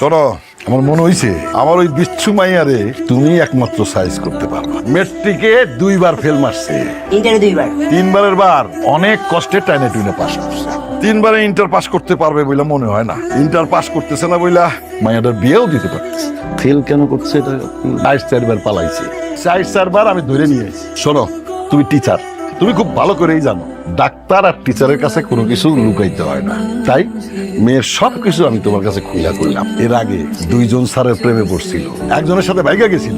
শোনো, আমার মনে হইছে আমার ওই বিচ্ছু মাইয়ারে তুমি একমাত্র সাইজ করতে পারবা। মেট্রিকে 2 বার ফেল মারছে, ইন্টারে 2 বার, 3 বারের বার অনেক কষ্টে টাইনে টুইনে পাস করছে। 3 বারে ইন্টার পাস করতে পারবে বলে মনে হয় না। ইন্টার পাস করতেছে না বইলা মাইয়াটার বিয়েও দিতে পারতেছে। ফেল কেন করছে এটা? 4 বার পালাইছে, 4 বার আমি ধরে নিয়ে এসেছি। শোনো, তুমি টিচার, তুমি খুব ভালো করেই জানো ডাক্তার আর টিচারের কাছে কোনো কিছু লুকাইতে হয় না। তাই মেয়ের সবকিছু আমি তোমার কাছে খুলে করলাম। এর আগে 2 জন স্যারের প্রেমে পড়ছিল, একজনের সাথে ভাইগা গেছিল,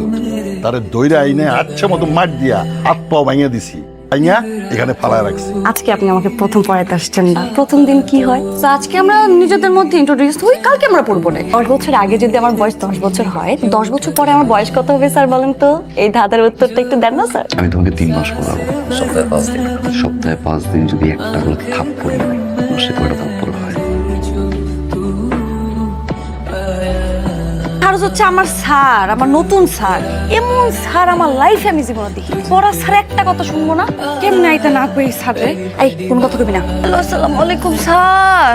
তারে দইরা আইনে আচ্ছা মতো মার দিয়া হাত পাও ভাঙিয়া দিছি, ভাঙিয়া এখানে ফালায় রাখছি। আজকে আপনি আমাকে প্রথম পড়াইতে আসছেন না, প্রথম দিন কি হয়? তো আজকে আমরা নিজেদের মধ্যে ইন্ট্রোডিউস হই, কালকে আমরা পড়বো না। 10 বছর আগে যদি আমার বয়স 10 বছর হয়, 10 বছর পরে আমার বয়স কত হবে স্যার বলেন তো? এই ধাঁধার উত্তরটা একটু দেন না স্যার। আমি তোমাকে 3 মাস পড়াবো, সপ্তাহে 5 দিন। সপ্তাহে 5 দিন যদি একটা করে থাপ্পড় মারি, মাসে কয়টা থাপ্পড় হয়? আর হচ্ছে আমার স্যার, আমার নতুন স্যার, এমন স্যার আমার লাইফে আমি জীবনে দেখি। পড়া স্যার একটা কথা শুনবো না, কেমন আইতে না কই স্যার রে? এই কোন কথা কবি না। হ্যালো, আসসালামু আলাইকুম স্যার।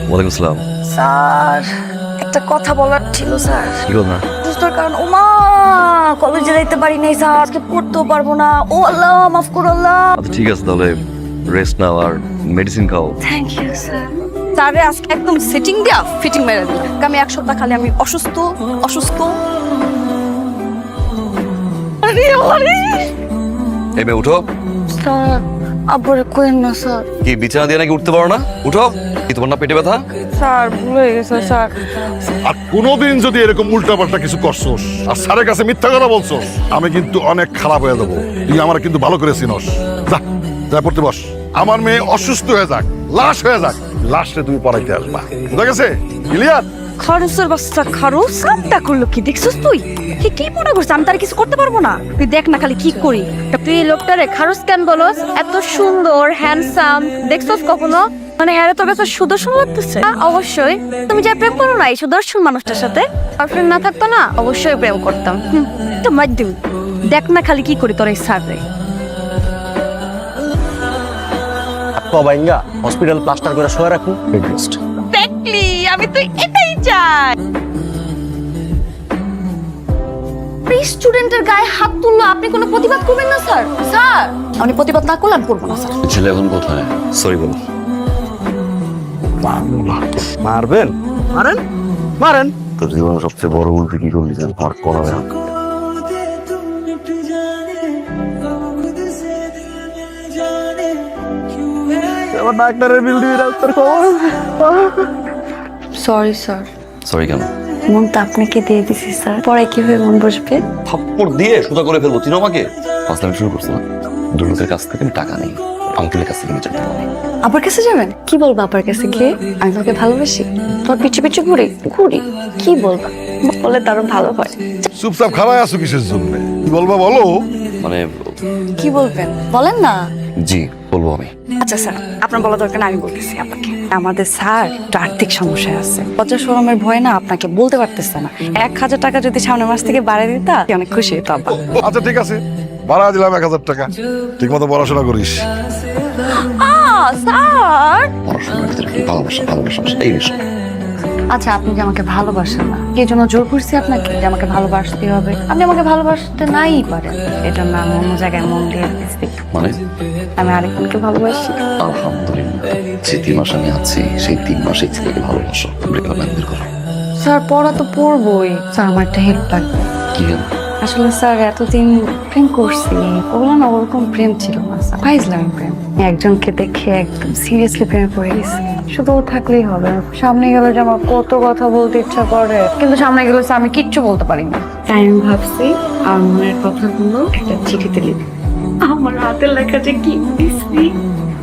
ওয়ালাইকুম আসসালাম। স্যার একটা কথা বলার ছিল স্যার। কি বল না? সুস্থর কারণ ওমা কলেজে যাইতে পারি নাই স্যার, আজকে পড়তেও পারবো না। ও আল্লাহ, মাফ করো আল্লাহ। আচ্ছা ঠিক আছে, তাহলে রেস্ট নাও আর মেডিসিন খাও। Thank you sir. স্যারে আজকে একদম সেটিং দিয়া ফিটিং মেরে দিলাম। আমি 1 সপ্তাহ খালি আমি অসুস্থ অসুস্থ। আরে আরে এবে উঠো। স্যার আব্বুরে কইেন না স্যার। কি বিছানা দিয়ে নাকি উঠতে পারো না? উঠো। কি তোমার না পেটে ব্যথা? স্যার ভুল হয়ে গেছে স্যার। আর কোনোদিন যদি এরকম উল্টাপাল্টা কিছু করছস আর স্যারের কাছে মিথ্যা কথা বলছস, আমি কিন্তু অনেক খারাপ হয়ে যাবো। তুই আমার কিন্তু ভালো করে চিনস। যা যা পড়তে বস। আমার মেয়ে অসুস্থ হয়ে যাক, লাশ হয়ে যাক, লাশে তুমি পড়াইতে আসবা। বুঝা গেছে? ক্লিয়ার? খরচের বাচ্চা খরচ কামটা করলো কি দেখছস তুই? কি মনে করছিস আমি তার কিছু করতে পারবো না? তুই দেখ না খালি কি করি। তুই এই লোকটারে খারুস কেন বলস? এত সুন্দর হ্যান্ডসাম দেখছস কখনো? মানে হ্যাঁ তোর কাছে সুদর্শন লাগতেছে? অবশ্যই। তুমি যা প্রেম করো না এই সুদর্শন মানুষটার সাথে, আর ফ্রেন্ড না থাকতো না অবশ্যই প্রেম করতাম। তো মাধ্যম দেখ না খালি কি করি তোর এই সাথে। বাইঙ্গা হসপিটাল প্লাস্টার করে শুয়ে রাখুন। এক্স্যাক্টলি, আমি তো এটাই চাই। স্টুডেন্টের গায়ে হাত তুললো, আপনি কোনো প্রতিবাদ করবেন না স্যার? স্যার আপনি প্রতিবাদ না করলে আমি করবো না স্যার। ছেলে এখন কোথায়? সরি বলো। মারবেন? মারেন মারেন। তোর জীবনে সবচেয়ে বড় ভুল তুই কি করলি জান? আমার করাবে না। আমার ডাক্তারের বিল দিয়ে ডাক্তার খবর। Sorry sir. সরি কেন? মনটা আপনাকে দিয়ে দিছি স্যার, পরে কিভাবে মন বসবে? থাপ্পড় দিয়ে সোজা করে ফেলবো। চিনো আমাকে? ফাজলামি শুরু করছো না? দুলোকের কাছ থেকে আমি টাকা নেই, আঙ্কেলের কাছ থেকে আমি চাইতে পারি। আবার কাছে যাবেন? কি বলবো আবার কাছে গিয়ে? আমি তোকে ভালোবাসি, তোর পিছু পিছু ঘুরি ঘুরি। কি বলবো? বলে তারও ভালো হয়। চুপচাপ খাড়ায় আছো কিসের জন্য? কি বলবা বলো? মানে কি বলবেন বলেন না। জি বলবো আমি। আচ্ছা স্যার, আপনার বলা দরকার না, আমি বলতেছি আপনাকে। আমাদের স্যার একটু আর্থিক সমস্যায় আছে, লজ্জা শরমের ভয়ে না আপনাকে বলতে পারতেছে না। 1000 টাকা যদি সামনের মাস থেকে বাড়িয়ে দিতা অনেক খুশি হতো আব্বা। আচ্ছা ঠিক আছে, ভাড়া দিলাম 1000 টাকা। ঠিক মতো পড়াশোনা করিস। স্যার পড়াশোনার ভিতরে কি ভালোবাসা, ভালোবাসা এই বিষয়। আচ্ছা আপনি যে আমাকে ভালোবাসেন না, এই জন্য জোর করছি আপনাকে যে আমাকে ভালোবাসতে হবে। আপনি আমাকে ভালোবাসতে নাই পারেন, এটা না আমি অন্য জায়গায় মন দিয়ে দিচ্ছি। মানে আমি আরেকজনকে ভালোবাসি। আলহামদুলিল্লাহ, যে 3 মাস আমি আছি সেই 3 মাসে ছেলেকে ভালোবাসো। ব্রেকআপ বের করো। স্যার পড়া তো পড়বই। স্যার আমার একটা হেল্প লাগবে। কি গেল? আসলে স্যার এতদিন প্রেম করছি, ওগুলো না ওরকম প্রেম ছিল না স্যার, ফাইজলামি প্রেম। একজনকে দেখে একদম সিরিয়াসলি প্রেমে পড়ে গেছি। শুধু ও থাকলেই হবে, সামনে গেলে যে আমার কত কথা বলতে ইচ্ছা করে, কিন্তু সামনে গেলে আমি কিচ্ছু বলতে পারি না। তাই আমি ভাবছি আমার মনের কথাগুলো একটা চিঠিতে লিখে, আমার হাতের লেখা যে কি দিচ্ছি,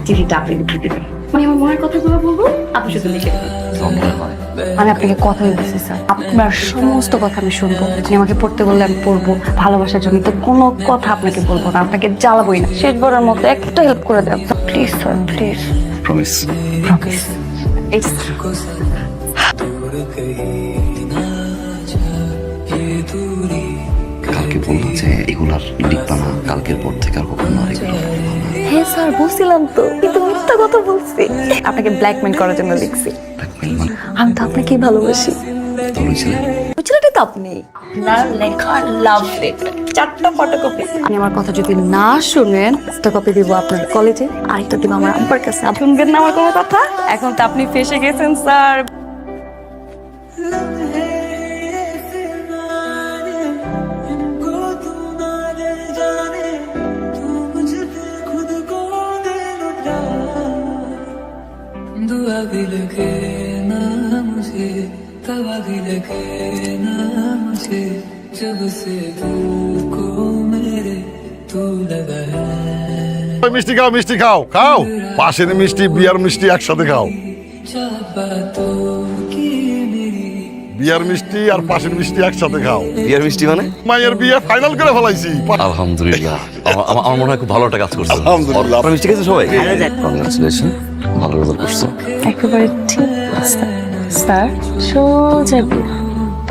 চিঠিটা আপনি লিখে দেবেন। আমি আমার মনের কথাগুলো বলবো, আপনি শুধু লিখে দেবেন। আমি আপনাকে কথা দিচ্ছি স্যার, আপনার সমস্ত কথা আমি শুনবো। আপনি আমাকে পড়তে বললে আমি পড়বো। ভালোবাসার জন্য তো কোনো কথা আপনাকে বলবো না, আপনাকে জ্বালাবোই না। শেষবারের মতো একটা হেল্প করে দেন please sir, please. Promise. Promise. কালকে বললাম যে এগুলার লিখবা না, কালকের পর থেকে আর কখনো আর এগুলো লিখবা না। হ্যাঁ স্যার বুঝছিলাম তো, কিন্তু মিথ্যা কথা বলছি। আপনাকে ব্ল্যাকমেল করার জন্য লিখছি। Blackmail মানে? আমি তো আপনাকেই ভালোবাসি। তুমি ওই ছেলে ওই ছেলেটাই তো আপনি। আপনার লেখা লাভ লেটার 4টা ফটোকপি। আপনি আমার কথা যদি না শুনেন, একটা কপি দিব আপনার কলেজে, আরেকটা দিব আমার আব্বার কাছে। আপনি শুনবেন না আমার কোনো কথা? এখন তো আপনি ফেসে গেছেন স্যার। दुआ भी लगे ना मुझे तवा भी लगे ना मुझे जब से दिल को मेरे तू लगा है ওই মিষ্টি খাও, মিষ্টি খাও, খাও। পাশের মিষ্টি, বিয়ার মিষ্টি একসাথে খাও। चाह बातों की मेरी বিয়ার মিষ্টি আর পাশের মিষ্টি একসাথে খাও। বিয়ার মিষ্টি মানে? মায়ের বিয়ে ফাইনাল করে ফেলাইছি। আলহামদুলিল্লাহ, আমার মনে হয় খুব ভালো একটা কাজ করছো। আলহামদুলিল্লাহ। আপনার মিষ্টি খেয়েছে সবাই? কংগ্রাচুলেশন, ভালো রেজাল্ট করছো। একেবারে ঠিক আছে স্যার। সোজা বিয়ে।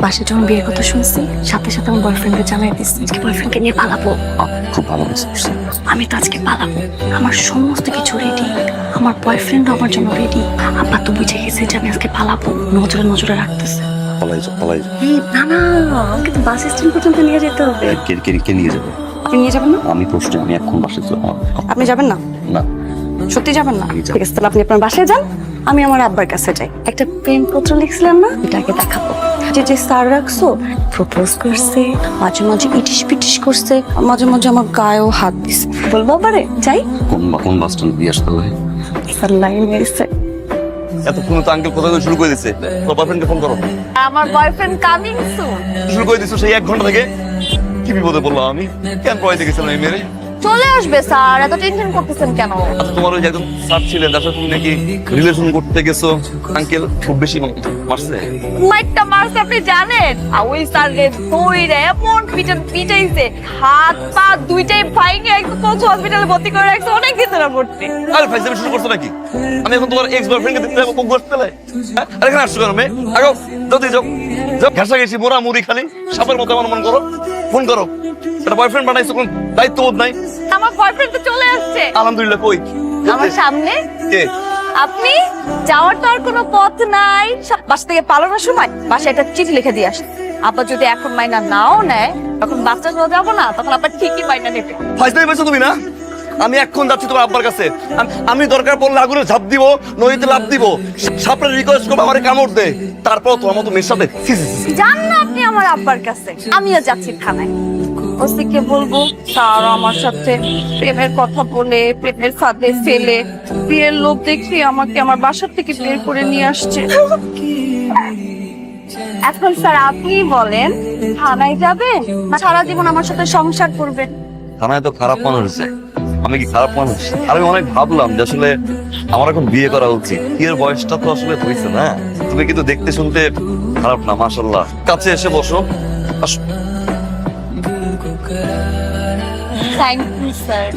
বাসে যখন বিয়ের কথা শুনছি, সাথে সাথে আমার বয়ফ্রেন্ডকে জানাই দিচ্ছি আজকে বয়ফ্রেন্ডকে নিয়ে পালাবো। খুব ভালো কাজ করছো। আমি তো আজকে পালাবো, আমার সমস্ত কিছু রেডি, আমার বয়ফ্রেন্ডও আমার জন্য রেডি। আব্বা তো বুঝে গেছে যে আমি আজকে পালাবো, নজরে নজরে রাখতেছে। পালাই যাও, পালাই যাও। না না, আমাকে তো বাস স্ট্যান্ড পর্যন্ত নিয়ে যেতে হবে। কে নিয়ে যাবে? আপনি নিয়ে যাবেন না? আমি প্রশ্ন, আমি এখন বাসে যাবো আপনি যাবেন না? না। সত্যি যাবেন না? আমি যাবো। ঠিক আছে, তাহলে আপনি আপনার বাসায় যান, আমি আমার আব্বার কাছে যাই। একটা প্রেমপত্র লিখছিলেন না, এটাকে দেখাবো। যে স্যার রাখছো, প্রপোজ করছে, মাঝে মাঝে ইটিস পিটিস করছে, মাঝে মাঝে আমার গায়েও হাত দিছে। বলবো আবারে যাই? কোন বাস স্ট্যান্ড দিয়ে আসতে হবে? স্যার লাইনে এসে এতক্ষণ তো আঙ্কেল কোথায় শুরু করে দিচ্ছে। তোর বয়ফ্রেন্ডকে ফোন করো। আমার বয়ফ্রেন্ড কামিং সুন। শুরু করে দিচ্ছ সেই 1 ঘন্টা থেকে। কি বিপদে বললাম আমি? কেন পড়াইতে গেছিলাম এই মেরে? চলে আসবে স্যার, এত টেনশন করতেছেন কেন? আচ্ছা, তোমার ওই যে একজন স্যার ছিলেন, যার সাথে তুমি নাকি রিলেশন করতে গেছো, আঙ্কেল খুব বেশি মারছে? মাইকটা মারছে আপনি জানেন? আর ওই স্যারকে ধইরে এমন পিটাইছে, হাত পা দুইটাই ভাঙে একদম কোচ হসপিটালে ভর্তি করে রাখছে, অনেক দিন ধরে ভর্তি। আরে ফাইজলামি শুরু করছো নাকি? আমি এখন তোমার এক্স বয়ফ্রেন্ডকে দেখতে যাবো কোন হসপিটালে? আরে এখানে আসছো কেন মেয়ে? আগো যাও, যাও যাও। ঘাসা গেছি মোরা মুড়ি খালি সাপের মতো এমন মন করো। ফোন করো। এটা বয়ফ্রেন্ড বানাইছো, কোন দায়িত্ব বোধ নাই? আমার বয়ফ্রেন্ড তো চলে আসছে আলহামদুলিল্লাহ। কই? আমার সামনে। কে? আপনি যাওয়ার তো আর কোনো পথ নাই। বাসা থেকে পালানোর সময় বাসায় একটা চিঠি লিখে দিয়ে আসেন। আবার যদি এখন মাইনা নাও নেয়, তখন বাচ্চা সহ যাবো না, তখন আবার ঠিকই মাইনা নেবে। ফাইজলামি পেয়েছো তুমি না? আমি এখন যাচ্ছি তোমার আব্বার কাছে। আমি দরকার পড়লে আগুনে ঝাঁপ দিব, নদীতে লাফ দিব, সাপড়ে রিকোয়েস্ট করবো আমারে কামড় দে। তারপর তোমার মতো মেয়ের সাথে যান না আপনি আমার আব্বার কাছে, আমিও যাচ্ছি থানায়। ওসিকে বলবো স্যার আমার সাথে প্রেমের কথা বলে, প্রেমের ফাঁদে ফেলে, বিয়ের লোভ দেখিয়ে আমাকে আমার বাসার থেকে বের করে নিয়ে আসছে। এখন স্যার আপনি বলেন, থানায় যাবেন না সারা জীবন আমার সাথে সংসার করবেন? থানায় তো খারাপ মানুষ যায়। আমি কি খারাপ মানুষ? আর আমি অনেক ভাবলাম যে আসলে আমার এখন বিয়ে করা উচিত। বিয়ের বয়সটা তো আসলে হয়েছে না। তুমি কিন্তু দেখতে শুনতে খারাপ না, মাশাআল্লাহ। কাছে এসে বসো। Thank you sir.